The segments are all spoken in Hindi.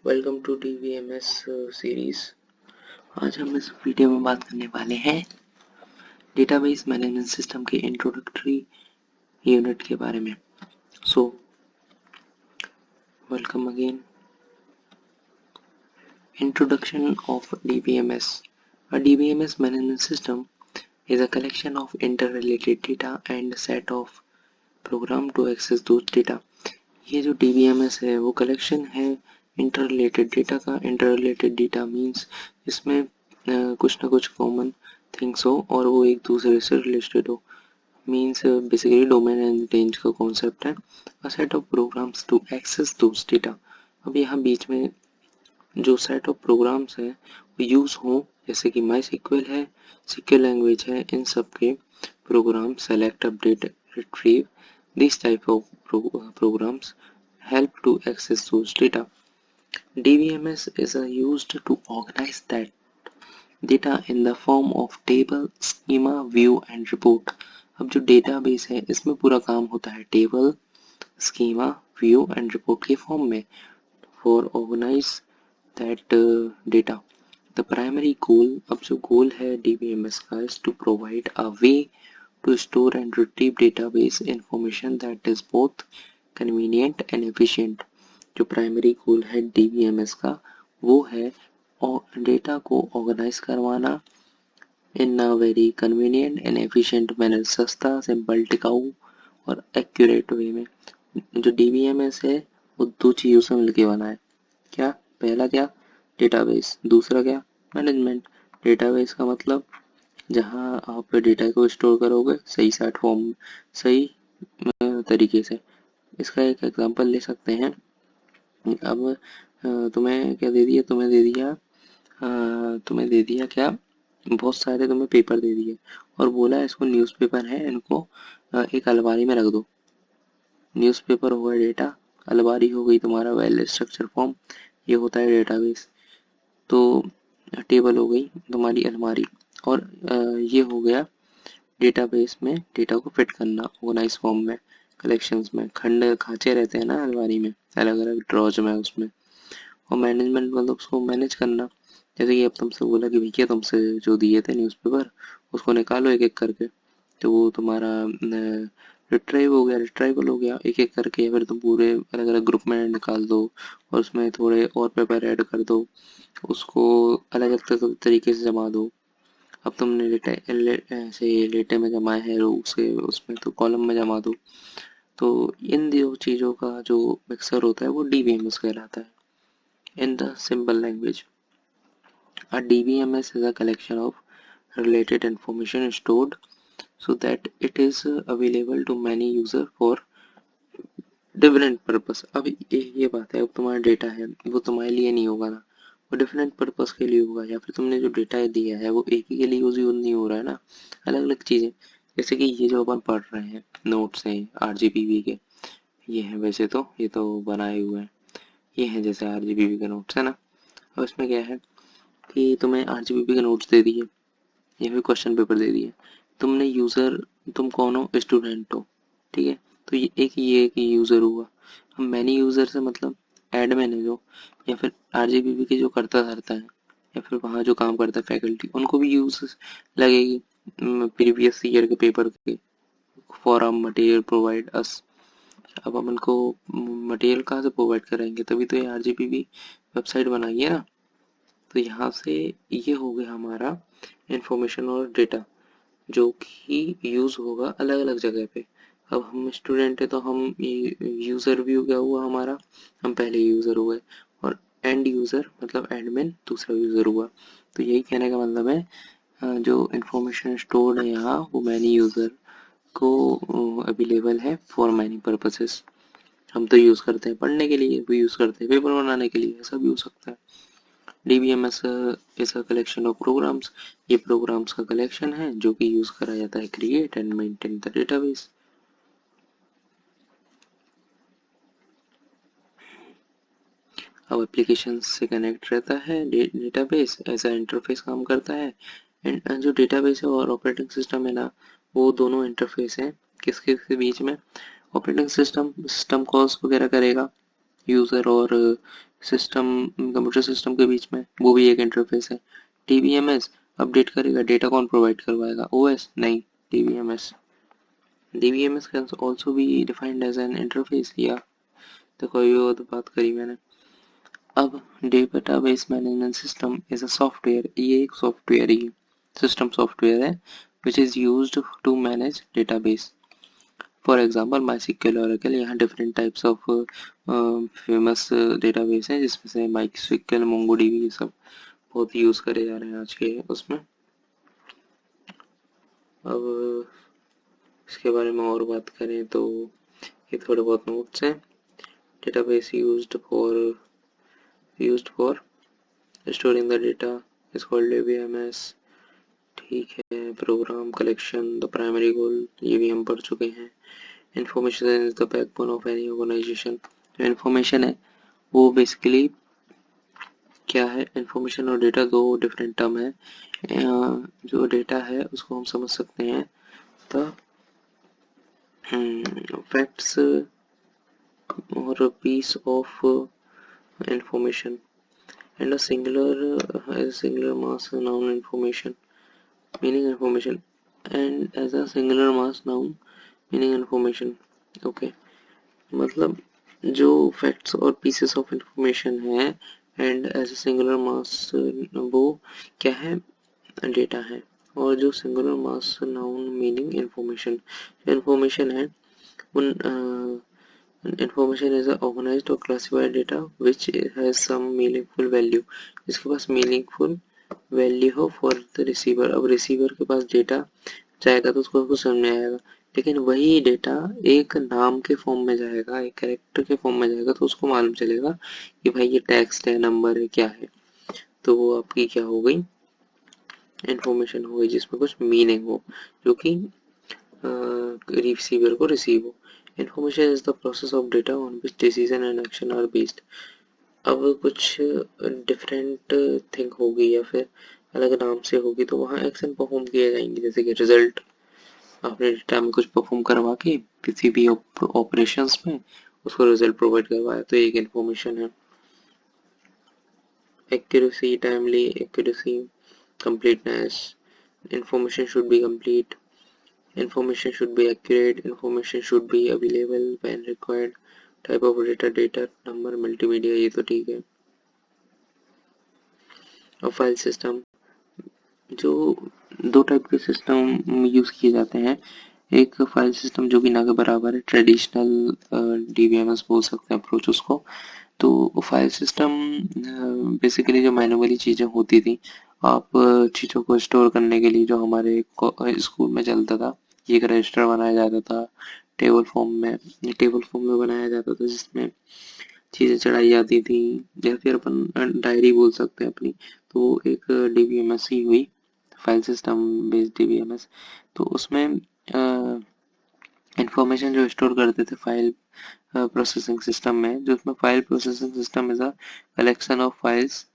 Welcome to DBMS series. आज हम इस वीडियो में बात करने वाले हैं डेटाबेस मैनेजमेंट सिस्टम के इंट्रोडक्टरी यूनिट के बारे में। So welcome again. Introduction of DBMS. A DBMS management system is a collection of interrelated data and set of program to access those data. ये जो DBMS है वो कलेक्शन है इंटररिलेटेड डेटा का। इंटररिलेटेड डेटा मीन्स इसमें कुछ ना कुछ कॉमन थिंग्स हो और वो एक दूसरे से रिलेटेड हो। Means basically domain and range का कॉन्सेप्ट है। A set of programs to access those data. अब यहाँ बीच में जो सेट ऑफ प्रोग्राम्स है वो यूज हो, जैसे कि माई सिक्वल है, सिक्वल लैंग्वेज है, इन सब के program select, update, retrieve, this type of programs help to access those data. DBMS is used to organize that data in the form of table, schema, view and report. अब जो डेटाबेस है इसमें पूरा काम होता है table, schema, view and report के फॉर्म में for organize that data. The primary goal, अब जो गोल है DBMS का, is to provide a way to store and retrieve database information that is both convenient and efficient. जो प्राइमरी गोल है DBMS का वो है और डेटा को ऑर्गेनाइज करवाना in a very convenient and efficient manner, सस्ता, सिंपल, टिकाऊ और एक्यूरेट वे में। जो DBMS है वो दो चीजों से मिलकर बना है। क्या? पहला क्या? डेटाबेस। दूसरा क्या? मैनेजमेंट। डेटाबेस का मतलब जहाँ आप डेटा को स्टोर करोगे सही सेट फॉर्म, सही तरीके से। इसका एक एग्जांपल ले सकते हैं। अब तुम्हें क्या दे दिया? तुम्हें दे दिया क्या? बहुत सारे तुम्हें पेपर दे दिए और बोला इसको न्यूज़पेपर है, इनको एक अलमारी में रख दो। न्यूज़पेपर हो गया डेटा, अलमारी हो गई तुम्हारा वेल स्ट्रक्चर फॉर्म, ये होता है डेटाबेस। तो टेबल हो गई तुम्हारी अलमारी और ये हो गया डेटाबेस में डेटा को फिट करना ऑर्गेनाइज फॉर्म में, कलेक्शंस में। खंड खांचे रहते हैं ना अलमारी में, अलग अलग ड्रॉज में उसमें। और मैनेजमेंट मतलब उसको मैनेज करना। जैसे कि अब तुमसे बोला कि भैया तुमसे जो दिए थे न्यूज़पेपर उसको निकालो एक एक करके, तो वो तुम्हारा रिट्राइव हो गया, रिट्राइवल हो गया एक एक करके, या फिर तुम पूरे अलग अलग ग्रुप में निकाल दो और उसमें थोड़े और पेपर ऐड कर दो, उसको अलग अलग तरीके से जमा दो। अब तुमने ऐसे लेटे में जमाए है रो से, उसमें तो कॉलम में जमा दो। तो इन दो चीज़ों का जो मिक्सर होता है वो DBMS कहलाता है। In the simple language, a DBMS is a collection of related information stored so that it is available to many user for different purpose. अब ये बात है, अब तुम्हारा डेटा है वो तुम्हारे लिए नहीं होगा ना, वो डिफरेंट पर्पस के लिए होगा। या फिर तुमने जो डेटा दिया है वो एक ही के लिए यूज नहीं हो रहा है ना, अलग अलग चीजें। जैसे कि ये जो अपन पढ़ रहे हैं नोट्स हैं RGPV के, ये है वैसे तो ये तो बनाए हुए हैं, ये है जैसे RGPV के नोट्स है ना। अब इसमें क्या है कि तुम्हें RGPV के नोट्स दे दिए या फिर क्वेश्चन पेपर दे दिए। तुमने यूजर, तुम कौन हो? स्टूडेंट हो, ठीक है। तो ये एक यूजर हुआ। हम मैनी यूजर से मतलब एडमिन है जो, या फिर RGPV के जो करता धरता है, या फिर वहाँ जो काम करता है फैकल्टी, उनको भी यूज लगेगी प्रीवियस ईयर के पेपर के। Forum material provide us. अब हम उनको मटेरियल कहाँ से प्रोवाइड करेंगे? तभी तो ये RGPV वेबसाइट बनाई है ना। तो यहाँ से ये हो गया हमारा इंफॉर्मेशन और डेटा जो कि यूज होगा अलग अलग जगह पे। अब हम स्टूडेंट है तो हम यूजर भी हो गया हुआ हमारा, हम पहले यूजर हो गए, और एंड यूजर मतलब एडमिन दूसरा यूजर हुआ। तो यही कहने का मतलब है जो इंफॉर्मेशन स्टोर्ड है यहाँ वो मैनी यूजर को अवेलेबल है फॉर मैनी पर्पसेस। हम तो यूज करते हैं पढ़ने के लिए, भी यूज करते हैं पेपर बनाने के लिए, ऐसा भी हो सकता है। DBMS is a collection of programs. ये programs का collection है जो कि यूज करा जाता है create and maintain the database. अब एप्लीकेशन से कनेक्ट रहता है डेटाबेस, ऐसा इंटरफेस काम करता है। एंड जो डेटाबेस है और ऑपरेटिंग सिस्टम है ना, वो दोनों इंटरफेस हैं किसके के बीच में? ऑपरेटिंग सिस्टम कॉल्स वगैरह करेगा यूज़र और सिस्टम, कंप्यूटर सिस्टम के बीच में, वो भी एक इंटरफेस है। डीबीएमएस अपडेट करेगा, डेटा कौन प्रोवाइड करवाएगा? ओएस नहीं, DBMS. DBMS can also be defined as an interface. या देखो ये वो तो बात करी मैंने। अब database management system is a software, ये एक सॉफ्टवेयर ही सिस्टम सॉफ्टवेयर है which is used to manage database. For example MySQL, Oracle, यहाँ different types of famous database हैं जिसमें से माईसीक्वल, मोंगोडीबी, ये सब बहुत यूज करे जा रहे हैं आज के उसमें। अब इसके बारे में और बात करें तो ये थोड़े बहुत नोट्स हैं। Database used for storing the data is called DBMS. ठीक है, program collection the primary goal, ये भी हम पढ़ चुके हैं। Information is the backbone of any organization. जो इंफॉर्मेशन है वो बेसिकली क्या है? इंफॉर्मेशन और डेटा दो डिफरेंट टर्म है। जो डेटा है उसको हम समझ सकते हैं द फैक्ट्स और piece of information and a singular mass noun information meaning information, and as a singular mass noun meaning information. okay, मतलब जो फैक्ट्स और पीसेस ऑफ इंफॉर्मेशन है एंड एज अ सिंगुलर मास वो क्या है? डेटा है। और जो सिंगुलर मास नाउन मीनिंग इंफॉर्मेशन, इंफॉर्मेशन है उन information is a organized or classified data which has some meaningful value, जिसके पास meaningful value हो for the receiver। अब रिसीवर के पास डेटा जाएगा तो उसको कुछ समझ में आएगा, लेकिन वही डेटा एक नाम के फॉर्म में जाएगा, एक कैरेक्टर के फॉर्म में जाएगा तो उसको मालूम चलेगा कि भाई ये टेक्स्ट है, नंबर है, क्या है। तो वो आपकी क्या हो गई? इंफॉर्मेशन हो गई जिसमें कुछ मीनिंग हो, जो कि रिसीवर को रिसीव हो। Information is the process of data on which decision and action are based। अब कुछ डिफरेंट थिंग होगी या फिर अलग नाम से होगी तो वहाँ एक्शन परफॉर्म किए जाएंगे, जैसे कि रिजल्ट। आपने डेटा में कुछ परफॉर्म करवा के किसी भी ऑपरेशंस में उसको रिजल्ट प्रोवाइड करवाया तो एक इंफॉर्मेशन है। Accuracy, timely accuracy, completeness, information should be complete, information should be accurate, information should be available when required, type of data number, multimedia, ये तो ठीक है। और फाइल सिस्टम, जो दो टाइप के सिस्टम यूज किए जाते हैं। एक फाइल सिस्टम जो कि ना के बराबर है, ट्रेडिशनल डीबीएमएस बोल सकते हैं अप्रोच उसको। तो फाइल सिस्टम बेसिकली जो मैनुअली चीज़ें होती थी, आप चीज़ों को स्टोर करने के लिए जो हमारे स्कूल में चलता था, एक रजिस्टर बनाया जाता था टेबल फॉर्म में बनाया जाता था जिसमें चीज़ें चढ़ाई जाती थी, या फिर अपन डायरी बोल सकते हैं अपनी। तो वो एक डीबीएमएस ही हुई, फाइल सिस्टम बेस्ड डीबीएमएस। तो उसमें इंफॉर्मेशन जो स्टोर करते थे फाइल प्रोसेसिंग सिस्टम में, जो उसमें file processing system is a collection of files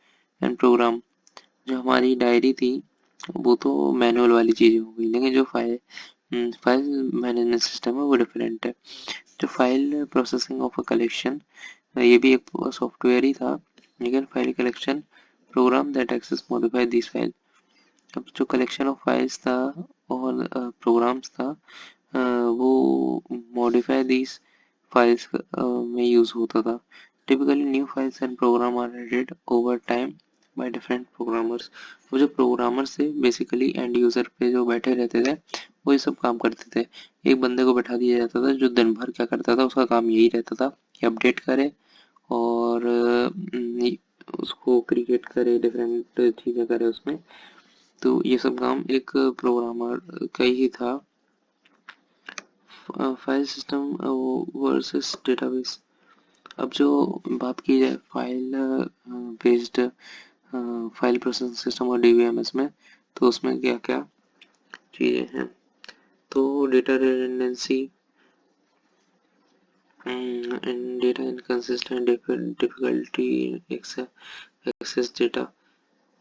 and program. जो हमारी डायरी थी वो तो मैनुअल वाली चीज़ हो गई, लेकिन जो फाइल मैनेजमेंट सिस्टम है वो डिफरेंट है। जो file processing of a collection, ये भी एक सॉफ्टवेयर ही था, लेकिन file collection program that access modify this file. अब जो कलेक्शन ऑफ फाइल्स था और प्रोग्राम्स था, वो मॉडिफाई दिस फाइल्स में यूज होता था। Typically new files and program are added over time by different programmers. वो जो प्रोग्रामर्स थे बेसिकली एंड यूजर पे जो बैठे रहते थे वो ये सब काम करते थे। एक बंदे को बैठा दिया जाता था जो दिन भर क्या करता था, उसका काम यही रहता था कि अपडेट करे और उसको क्रिएट करे, डिफरेंट चीज़ें करे उसमें। तो ये सब काम एक प्रोग्रामर का ही था। File system versus database. अब जो बात की जाए file based file processing system और डीबीएमएस में, तो उसमें क्या क्या चीज़ें हैं? तो data redundancy and data inconsistent difficulty access data।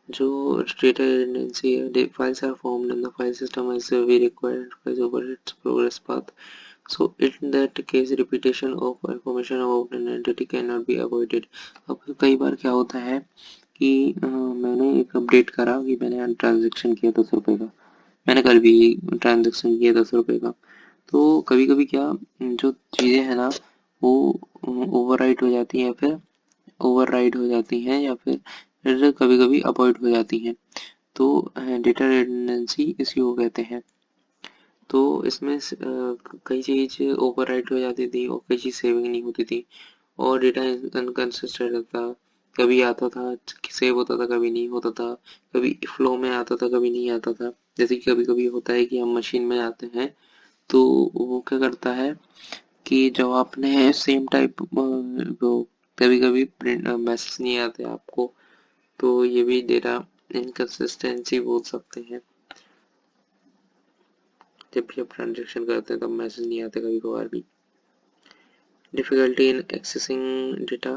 जो डेटा रिडंडेंसी है, files are formed in the file system as we require enterprise over its progress path। So in that case repetition of information about an entity cannot be avoided. अब कई बार क्या होता है कि मैंने एक अपडेट करा कि मैंने ट्रांजेक्शन किया 10 रुपए का, मैंने कल भी ट्रांजेक्शन किया 10 रुपए का। तो कभी कभी क्या जो चीज़ें हैं ना वो ओवरराइट हो जाती हैं, फिर ओवरराइड हो जाती हैं या फिर कभी कभी अवॉइड हो जाती हैं। तो डेटा रिडंडेंसी इसी को कहते हैं। तो इसमें कई चीज ओवरराइट हो जाती थी और कई चीज सेविंग नहीं होती थी और डेटा इनकंसिस्टेंट रहता, कभी आता था सेव होता था, कभी नहीं होता था, कभी फ्लो में आता था, कभी नहीं आता था। जैसे कि कभी कभी होता है कि हम मशीन में जाते हैं तो वो क्या करता है कि जब आपने सेम टाइप वो कभी कभी प्रिंट मैसेज नहीं आते आपको, तो ये भी डेटा इनकंसिस्टेंसी बोल सकते हैं। जब भी आप ट्रांजेक्शन करते हैं तब मैसेज नहीं आते कभी कभार भी। डिफिकल्टी इन एक्सेसिंग डेटा,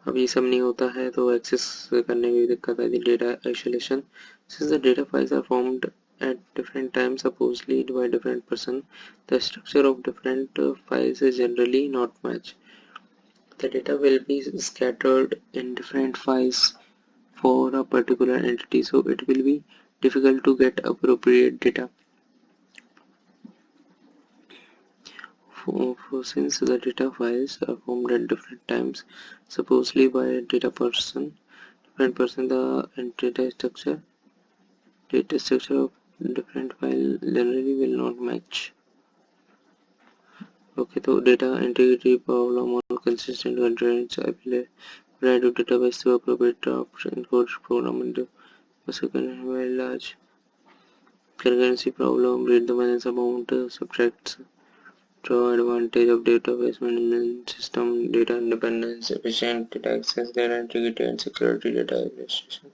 अब ये सब नहीं होता है तो एक्सेस करने में भी दिक्कत आती है। Data isolation, since the data files are formed at different times supposedly by different person, the structure of different files is generally not matched. The data will be scattered in different files for a particular entity, so it will be difficult to get appropriate data. Since the data files are formed at different times, supposedly by a different person, the data structure of different file generally will not match. Okay, तो data integrity problem or consistent constraints apply to database to appropriate drafts encode program into a second very large concurrency problem. Read the balance amount subtracts draw advantage of database management system, data independence, efficient data access, data integrity and security data administration.